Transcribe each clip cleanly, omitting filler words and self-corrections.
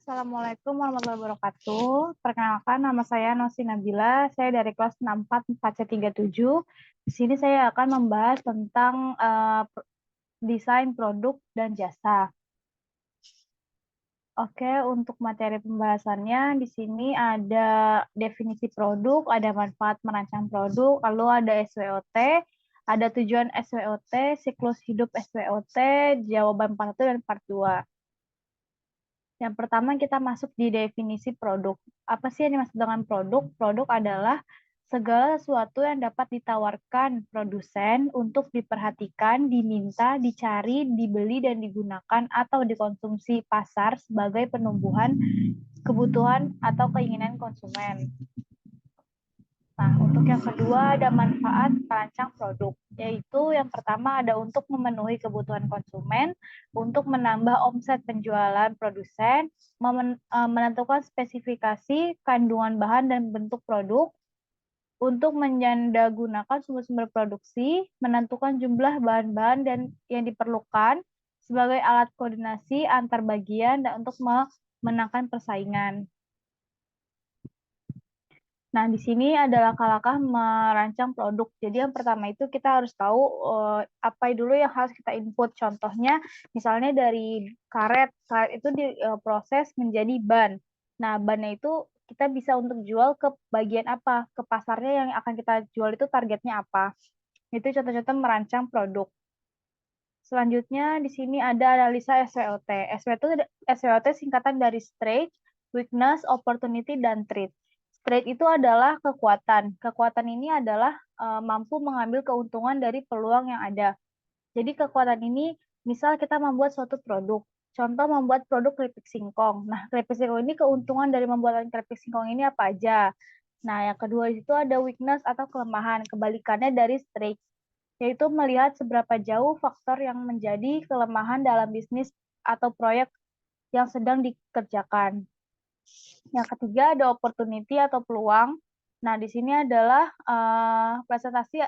Assalamualaikum warahmatullahi wabarakatuh. Perkenalkan, nama saya Nosi Nabila. Saya dari kelas 64 4C37. Di sini saya akan membahas tentang desain produk dan jasa. Oke, untuk materi pembahasannya di sini ada definisi produk, ada manfaat merancang produk, lalu ada SWOT, ada tujuan SWOT, siklus hidup SWOT, jawaban part 1 dan part 2. Yang pertama kita masuk di definisi produk. Apa sih yang dimaksud dengan produk? Produk adalah segala sesuatu yang dapat ditawarkan produsen untuk diperhatikan, diminta, dicari, dibeli, dan digunakan atau dikonsumsi pasar sebagai penumbuhan kebutuhan atau keinginan konsumen. Nah, untuk yang kedua ada manfaat perancang produk, yaitu yang pertama ada untuk memenuhi kebutuhan konsumen, untuk menambah omset penjualan produsen, menentukan spesifikasi, kandungan bahan dan bentuk produk, untuk menyandaggunakan sumber-sumber produksi, menentukan jumlah bahan-bahan dan yang diperlukan sebagai alat koordinasi antar bagian dan untuk memenangkan persaingan. Nah, di sini ada langkah-langkah merancang produk. Jadi yang pertama itu kita harus tahu apa dulu yang harus kita input. Contohnya, misalnya dari karet. Karet itu diproses menjadi ban. Nah, bannya itu kita bisa untuk jual ke bagian apa? Ke pasarnya yang akan kita jual itu targetnya apa? Itu contoh-contoh merancang produk. Selanjutnya di sini ada analisa SWOT. SWOT singkatan dari strength, weakness, opportunity, dan threat. Strength itu adalah kekuatan. Kekuatan ini adalah mampu mengambil keuntungan dari peluang yang ada. Jadi kekuatan ini, misal kita membuat suatu produk. Contoh membuat produk keripik singkong. Nah, keripik singkong ini keuntungan dari membuat keripik singkong ini apa aja? Nah, yang kedua itu ada weakness atau kelemahan. Kebalikannya dari strength, yaitu melihat seberapa jauh faktor yang menjadi kelemahan dalam bisnis atau proyek yang sedang dikerjakan. Yang ketiga ada opportunity atau peluang. Nah, di sini adalah presentasi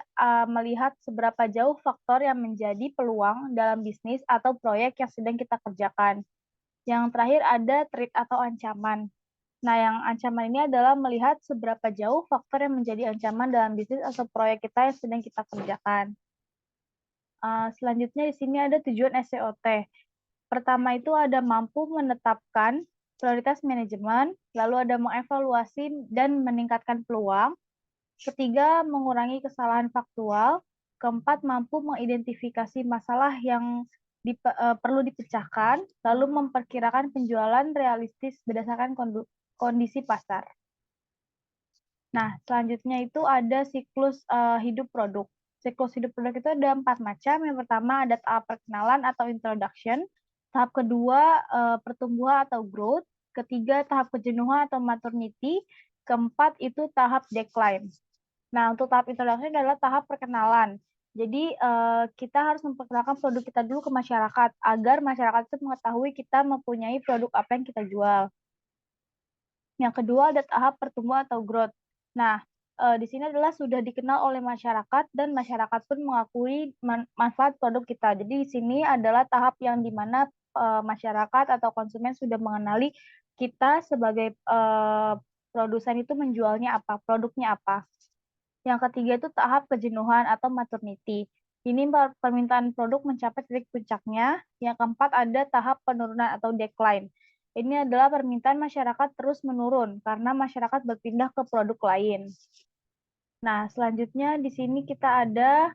melihat seberapa jauh faktor yang menjadi peluang dalam bisnis atau proyek yang sedang kita kerjakan. Yang terakhir ada threat atau ancaman. Nah, yang ancaman ini adalah melihat seberapa jauh faktor yang menjadi ancaman dalam bisnis atau proyek kita yang sedang kita kerjakan. Selanjutnya di sini ada tujuan SWOT. Pertama itu ada mampu menetapkan prioritas manajemen, lalu ada mengevaluasi dan meningkatkan peluang. Ketiga, mengurangi kesalahan faktual. Keempat, mampu mengidentifikasi masalah yang perlu dipecahkan, lalu memperkirakan penjualan realistis berdasarkan kondisi pasar. Nah, selanjutnya itu ada siklus hidup produk. Siklus hidup produk itu ada 4 macam. Yang pertama ada tahap perkenalan atau introduction. Tahap kedua pertumbuhan atau growth. Ketiga tahap kejenuhan atau maternity. Keempat itu tahap decline. Nah, untuk tahap introduction adalah tahap perkenalan. Jadi kita harus memperkenalkan produk kita dulu ke masyarakat agar masyarakat itu mengetahui kita mempunyai produk apa yang kita jual. Yang kedua ada tahap pertumbuhan atau growth. Nah, di sini adalah sudah dikenal oleh masyarakat dan masyarakat pun mengakui manfaat produk kita. Jadi di sini adalah tahap yang dimana masyarakat atau konsumen sudah mengenali kita sebagai produsen itu menjualnya apa, produknya apa. Yang ketiga itu tahap kejenuhan atau maternity. Ini permintaan produk mencapai titik puncaknya. Yang keempat ada tahap penurunan atau decline. Ini adalah permintaan masyarakat terus menurun karena masyarakat berpindah ke produk lain. Nah, selanjutnya di sini kita ada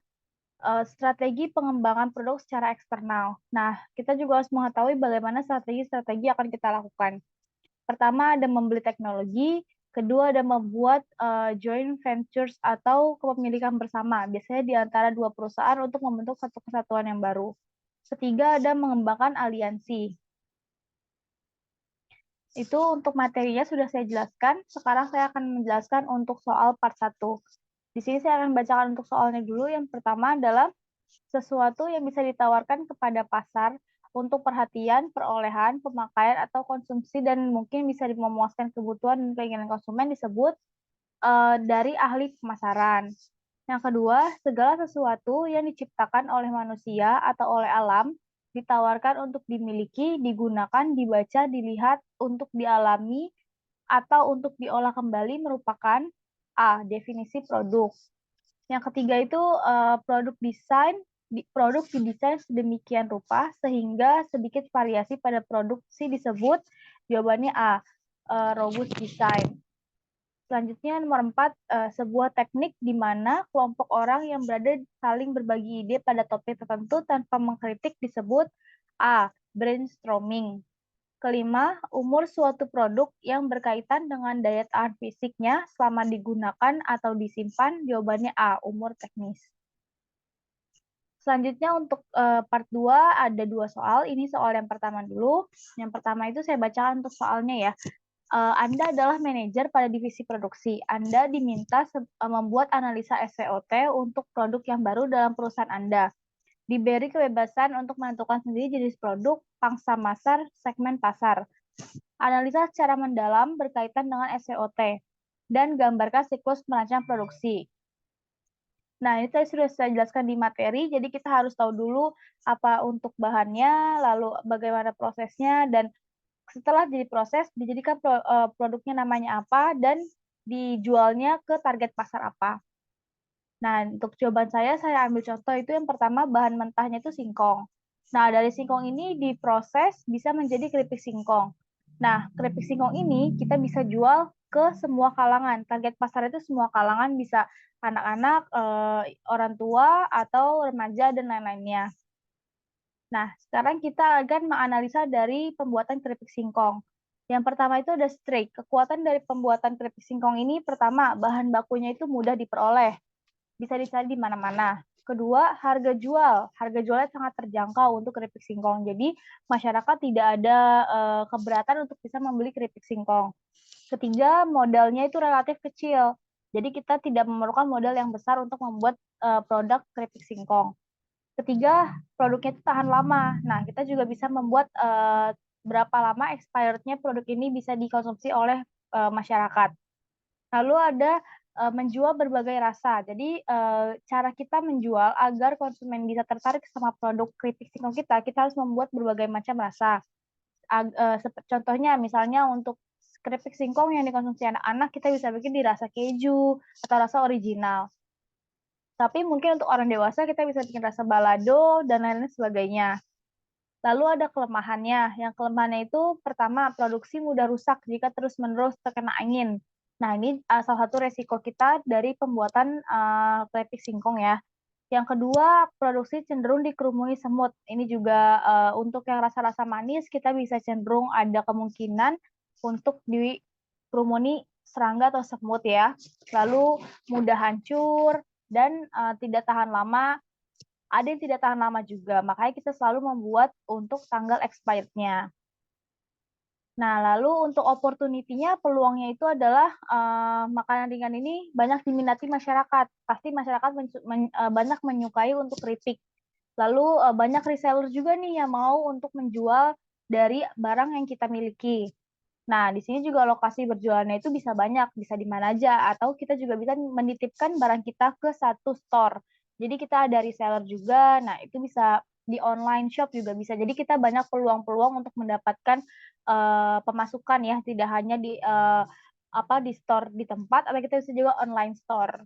strategi pengembangan produk secara eksternal. Nah, kita juga harus mengetahui bagaimana strategi-strategi akan kita lakukan. Pertama ada membeli teknologi, kedua ada membuat joint ventures atau kepemilikan bersama, biasanya di antara dua perusahaan untuk membentuk satu kesatuan yang baru. Ketiga ada mengembangkan aliansi. Itu untuk materinya sudah saya jelaskan. Sekarang saya akan menjelaskan untuk soal part 1. Di sini saya akan bacakan untuk soalnya dulu. Yang pertama adalah sesuatu yang bisa ditawarkan kepada pasar untuk perhatian, perolehan, pemakaian, atau konsumsi dan mungkin bisa memuaskan kebutuhan dan keinginan konsumen disebut dari ahli pemasaran. Yang kedua, segala sesuatu yang diciptakan oleh manusia atau oleh alam ditawarkan untuk dimiliki, digunakan, dibaca, dilihat, untuk dialami, atau untuk diolah kembali merupakan A. Definisi produk. Yang ketiga itu produk didesain sedemikian rupa sehingga sedikit variasi pada produksi disebut. Jawabannya A. Robust design. Selanjutnya nomor 4, sebuah teknik di mana kelompok orang yang berada saling berbagi ide pada topik tertentu tanpa mengkritik disebut A. Brainstorming. Kelima, umur suatu produk yang berkaitan dengan daya tahan fisiknya selama digunakan atau disimpan, jawabannya A, umur teknis. Selanjutnya untuk part 2 ada 2 soal. Ini soal yang pertama dulu. Yang pertama itu saya bacakan untuk soalnya ya. Anda adalah manajer pada divisi produksi. Anda diminta membuat analisa SWOT untuk produk yang baru dalam perusahaan Anda. Diberi kebebasan untuk menentukan sendiri jenis produk, pangsa pasar, segmen pasar. Analisa secara mendalam berkaitan dengan SWOT, dan gambarkan siklus merancang produksi. Nah, ini tadi sudah saya jelaskan di materi, jadi kita harus tahu dulu apa untuk bahannya, lalu bagaimana prosesnya, dan setelah diproses, dijadikan produknya namanya apa, dan dijualnya ke target pasar apa. Nah, untuk jawaban saya ambil contoh itu yang pertama bahan mentahnya itu singkong. Nah, dari singkong ini diproses bisa menjadi keripik singkong. Nah, keripik singkong ini kita bisa jual ke semua kalangan. Target pasar itu semua kalangan, bisa anak-anak, orang tua, atau remaja, dan lain-lainnya. Nah, sekarang kita akan menganalisa dari pembuatan keripik singkong. Yang pertama itu ada strik. Kekuatan dari pembuatan keripik singkong ini pertama, bahan bakunya itu mudah diperoleh, bisa dicari di mana-mana. Kedua, harga jual. Harga jualnya sangat terjangkau untuk keripik singkong. Jadi, masyarakat tidak ada keberatan untuk bisa membeli keripik singkong. Ketiga, modalnya itu relatif kecil. Jadi, kita tidak memerlukan modal yang besar untuk membuat produk keripik singkong. Ketiga, produknya itu tahan lama. Nah, kita juga bisa membuat berapa lama expirednya produk ini bisa dikonsumsi oleh masyarakat. Lalu ada menjual berbagai rasa. Jadi cara kita menjual agar konsumen bisa tertarik sama produk keripik singkong kita harus membuat berbagai macam rasa. Contohnya misalnya untuk keripik singkong yang dikonsumsi anak-anak kita bisa bikin di rasa keju atau rasa original. Tapi mungkin untuk orang dewasa kita bisa bikin rasa balado dan lain-lain sebagainya. Lalu ada kelemahannya. Yang kelemahannya itu pertama, produksi mudah rusak jika terus-menerus terkena angin. Nah, ini salah satu resiko kita dari pembuatan keripik singkong ya. Yang kedua, produksi cenderung dikerumuni semut. Ini juga untuk yang rasa-rasa manis, kita bisa cenderung ada kemungkinan untuk dikerumuni serangga atau semut ya. Lalu mudah hancur dan tidak tahan lama. Ada yang tidak tahan lama juga, makanya kita selalu membuat untuk tanggal expired-nya. Nah, lalu untuk opportunity-nya, peluangnya itu adalah makanan ringan ini banyak diminati masyarakat. Pasti masyarakat banyak menyukai untuk keripik. Lalu banyak reseller juga nih yang mau untuk menjual dari barang yang kita miliki. Nah, di sini juga lokasi berjualannya itu bisa banyak, bisa di mana aja, atau kita juga bisa menitipkan barang kita ke satu store. Jadi kita ada reseller juga, nah itu bisa di online shop juga bisa. Jadi kita banyak peluang-peluang untuk mendapatkan pemasukan ya, tidak hanya di store di tempat, atau kita bisa juga online store.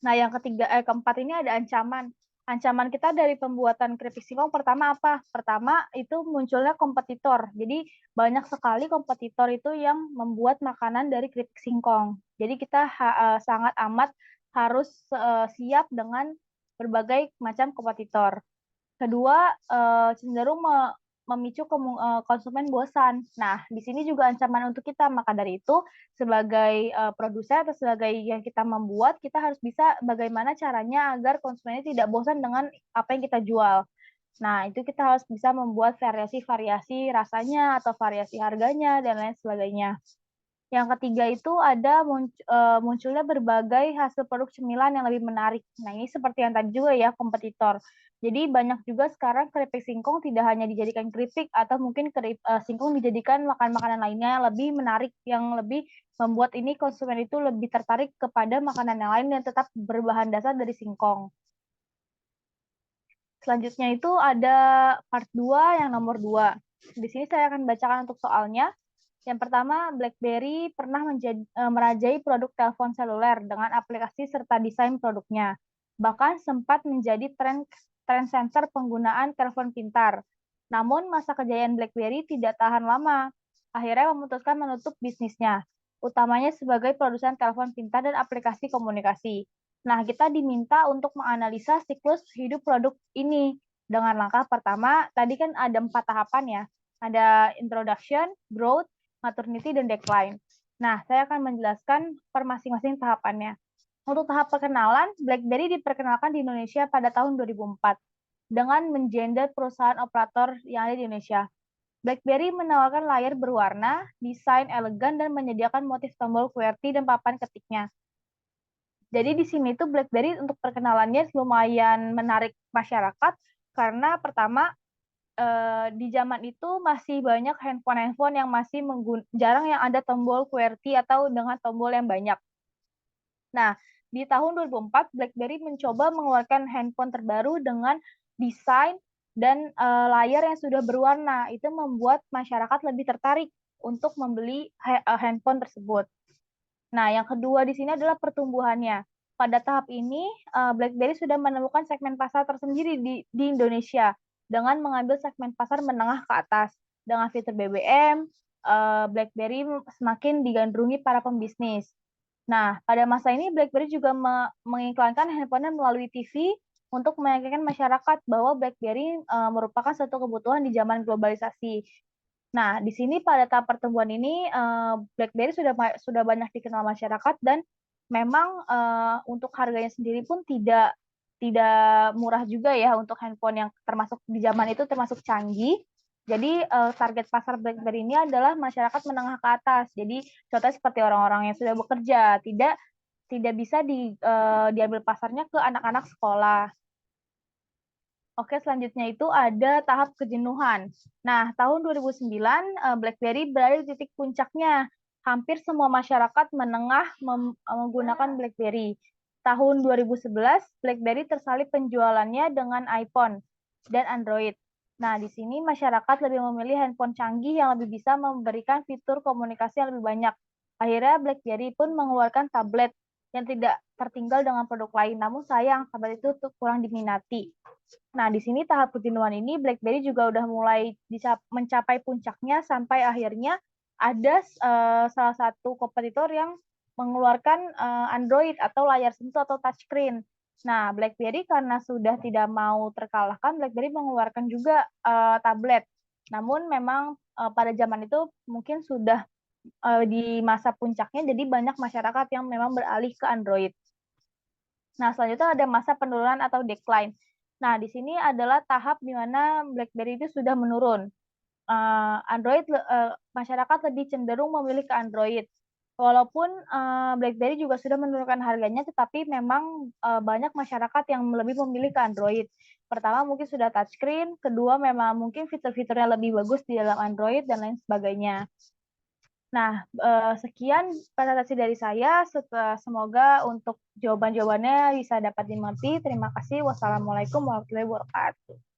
Nah, yang keempat ini ada ancaman. Ancaman kita dari pembuatan keripik singkong pertama apa? Pertama itu munculnya kompetitor. Jadi banyak sekali kompetitor itu yang membuat makanan dari keripik singkong. Jadi kita sangat amat harus siap dengan berbagai macam kompetitor. Kedua, cenderung memicu konsumen bosan. Nah, di sini juga ancaman untuk kita. Maka dari itu, sebagai produsen atau sebagai yang kita membuat, kita harus bisa bagaimana caranya agar konsumennya tidak bosan dengan apa yang kita jual. Nah, itu kita harus bisa membuat variasi-variasi rasanya atau variasi harganya dan lain sebagainya. Yang ketiga itu ada munculnya berbagai hasil produk cemilan yang lebih menarik. Nah, ini seperti yang tadi juga ya, kompetitor. Jadi banyak juga sekarang keripik singkong tidak hanya dijadikan keripik atau mungkin singkong dijadikan makanan-makanan lainnya yang lebih menarik, yang lebih membuat ini konsumen itu lebih tertarik kepada makanan yang lain yang tetap berbahan dasar dari singkong. Selanjutnya itu ada part 2 yang nomor 2. Di sini saya akan bacakan untuk soalnya. Yang pertama, BlackBerry pernah merajai produk telepon seluler dengan aplikasi serta desain produknya. Bahkan sempat menjadi trend center penggunaan telepon pintar. Namun masa kejayaan BlackBerry tidak tahan lama. Akhirnya memutuskan menutup bisnisnya, utamanya sebagai produsen telepon pintar dan aplikasi komunikasi. Nah, kita diminta untuk menganalisa siklus hidup produk ini. Dengan langkah pertama, tadi kan ada 4 tahapan ya. Ada introduction, growth, maternity, dan decline. Nah, saya akan menjelaskan per masing-masing tahapannya. Untuk tahap perkenalan, BlackBerry diperkenalkan di Indonesia pada tahun 2004 dengan menggender perusahaan operator yang ada di Indonesia. BlackBerry menawarkan layar berwarna, desain elegan, dan menyediakan motif tombol QWERTY dan papan ketiknya. Jadi di sini tuh BlackBerry untuk perkenalannya lumayan menarik masyarakat karena pertama di zaman itu masih banyak handphone-handphone yang masih jarang yang ada tombol QWERTY atau dengan tombol yang banyak. Nah, di tahun 2004 BlackBerry mencoba mengeluarkan handphone terbaru dengan desain dan layar yang sudah berwarna. Itu membuat masyarakat lebih tertarik untuk membeli handphone tersebut. Nah, yang kedua di sini adalah pertumbuhannya. Pada tahap ini, BlackBerry sudah menemukan segmen pasar tersendiri di Indonesia dengan mengambil segmen pasar menengah ke atas. Dengan fitur BBM, BlackBerry semakin digandrungi para pembisnis. Nah, pada masa ini BlackBerry juga mengiklankan handphone melalui TV untuk meyakinkan masyarakat bahwa BlackBerry merupakan satu kebutuhan di zaman globalisasi. Nah, di sini pada tahap pertumbuhan ini BlackBerry sudah banyak dikenal masyarakat dan memang untuk harganya sendiri pun tidak tidak murah juga ya untuk handphone yang termasuk di zaman itu termasuk canggih. Jadi target pasar BlackBerry ini adalah masyarakat menengah ke atas. Jadi contohnya seperti orang-orang yang sudah bekerja, tidak bisa diambil pasarnya ke anak-anak sekolah. Oke, selanjutnya itu ada tahap kejenuhan. Nah, tahun 2009 BlackBerry berada di titik puncaknya. Hampir semua masyarakat menengah menggunakan BlackBerry. Tahun 2011 BlackBerry tersalip penjualannya dengan iPhone dan Android. Nah, di sini masyarakat lebih memilih handphone canggih yang lebih bisa memberikan fitur komunikasi yang lebih banyak. Akhirnya BlackBerry pun mengeluarkan tablet yang tidak tertinggal dengan produk lain. Namun sayang, tablet itu kurang diminati. Nah, di sini tahap kejenuhan ini BlackBerry juga udah mulai bisa mencapai puncaknya sampai akhirnya ada salah satu kompetitor yang mengeluarkan Android atau layar sentuh atau touchscreen. Nah, BlackBerry karena sudah tidak mau terkalahkan, BlackBerry mengeluarkan juga tablet. Namun memang pada zaman itu mungkin sudah di masa puncaknya, jadi banyak masyarakat yang memang beralih ke Android. Nah, selanjutnya ada masa penurunan atau decline. Nah, di sini adalah tahap di mana BlackBerry itu sudah menurun. Masyarakat lebih cenderung memilih ke Android. Walaupun BlackBerry juga sudah menurunkan harganya, tetapi memang banyak masyarakat yang lebih memilih ke Android. Pertama mungkin sudah touchscreen, kedua memang mungkin fitur-fiturnya lebih bagus di dalam Android dan lain sebagainya. Nah, sekian presentasi dari saya. Semoga untuk jawaban-jawabannya bisa dapat dimengerti. Terima kasih. Wassalamualaikum warahmatullahi wabarakatuh.